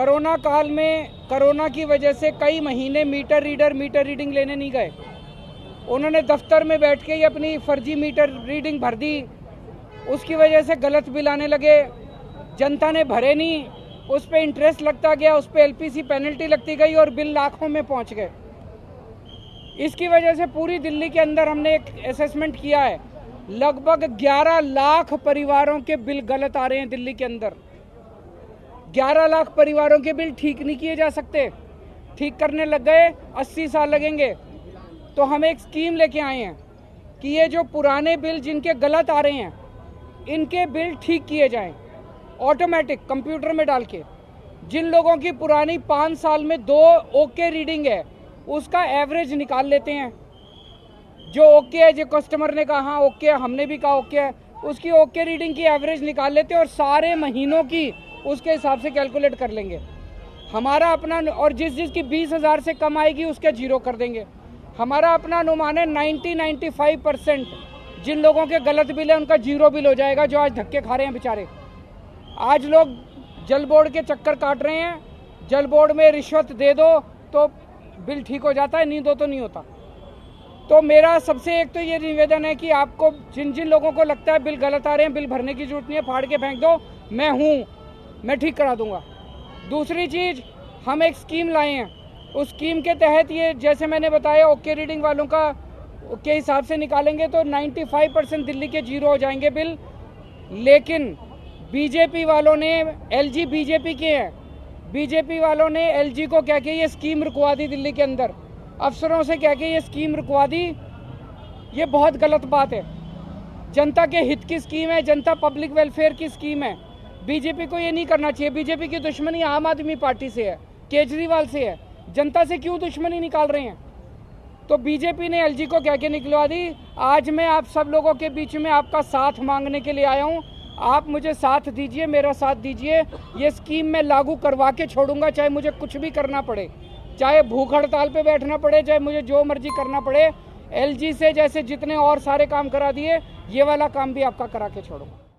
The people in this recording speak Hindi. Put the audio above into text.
कोरोना काल में कोरोना की वजह से कई महीने मीटर रीडिंग लेने नहीं गए। उन्होंने दफ्तर में बैठ के ही अपनी फर्जी मीटर रीडिंग भर दी। उसकी वजह से गलत बिल आने लगे, जनता ने भरे नहीं, उस पर इंटरेस्ट लगता गया, उस पर एलपीसी पेनल्टी लगती गई और बिल लाखों में पहुंच गए। इसकी वजह से पूरी दिल्ली के अंदर हमने एक असेसमेंट किया है, लगभग 11 लाख परिवारों के बिल गलत आ रहे हैं दिल्ली के अंदर। 11 लाख परिवारों के बिल ठीक नहीं किए जा सकते। ठीक करने लग गए 80 साल लगेंगे। तो हम एक स्कीम लेके आए हैं कि ये जो पुराने बिल जिनके गलत आ रहे हैं, इनके बिल ठीक किए जाएं ऑटोमेटिक कंप्यूटर में डाल के। जिन लोगों की पुरानी 5 साल में 2 ओके रीडिंग है, उसका एवरेज निकाल लेते हैं। जो ओके है, जो कस्टमर ने कहा हाँ ओके है, हमने भी कहा ओके है, उसकी ओके रीडिंग की एवरेज निकाल लेते हैं और सारे महीनों की उसके हिसाब से कैलकुलेट कर लेंगे। हमारा अपना, और जिस की 20,000 से कम आएगी उसके जीरो कर देंगे। हमारा अपना अनुमान है 90-95% जिन लोगों के गलत बिल है उनका जीरो बिल हो जाएगा, जो आज धक्के खा रहे हैं बेचारे। आज लोग जल बोर्ड के चक्कर काट रहे हैं, जल बोर्ड में रिश्वत दे दो तो बिल ठीक हो जाता है, नहीं दो तो नहीं होता। तो मेरा सबसे एक तो ये निवेदन है कि आपको जिन जिन लोगों को लगता है बिल गलत आ रहे हैं, बिल भरने की जरूरत नहीं है, फाड़ के फेंक दो, मैं ठीक करा दूंगा। दूसरी चीज़, हम एक स्कीम लाए हैं, उस स्कीम के तहत ये जैसे मैंने बताया ओके रीडिंग वालों का के हिसाब से निकालेंगे तो 95% दिल्ली के जीरो हो जाएंगे बिल। लेकिन बीजेपी वालों ने, एलजी बीजेपी के हैं, बीजेपी वालों ने एलजी को कह के ये स्कीम रुकवा दी दिल्ली के अंदर, अफसरों से कह के ये स्कीम रुकवा दी। ये बहुत गलत बात है। जनता के हित की स्कीम है, जनता पब्लिक वेलफेयर की स्कीम है। बीजेपी को ये नहीं करना चाहिए। बीजेपी की दुश्मनी आम आदमी पार्टी से है, केजरीवाल से है, जनता से क्यों दुश्मनी निकाल रहे हैं? तो बीजेपी ने एलजी को कह के निकलवा दी। आज मैं आप सब लोगों के बीच में आपका साथ मांगने के लिए आया हूं। आप मुझे साथ दीजिए, मेरा साथ दीजिए। ये स्कीम मैं लागू करवा के छोड़ूंगा, चाहे मुझे कुछ भी करना पड़े, चाहे भूख हड़ताल पे बैठना पड़े, चाहे मुझे जो मर्जी करना पड़े। एलजी से जैसे जितने और सारे काम करा दिए, ये वाला काम भी आपका करा के छोड़ूंगा।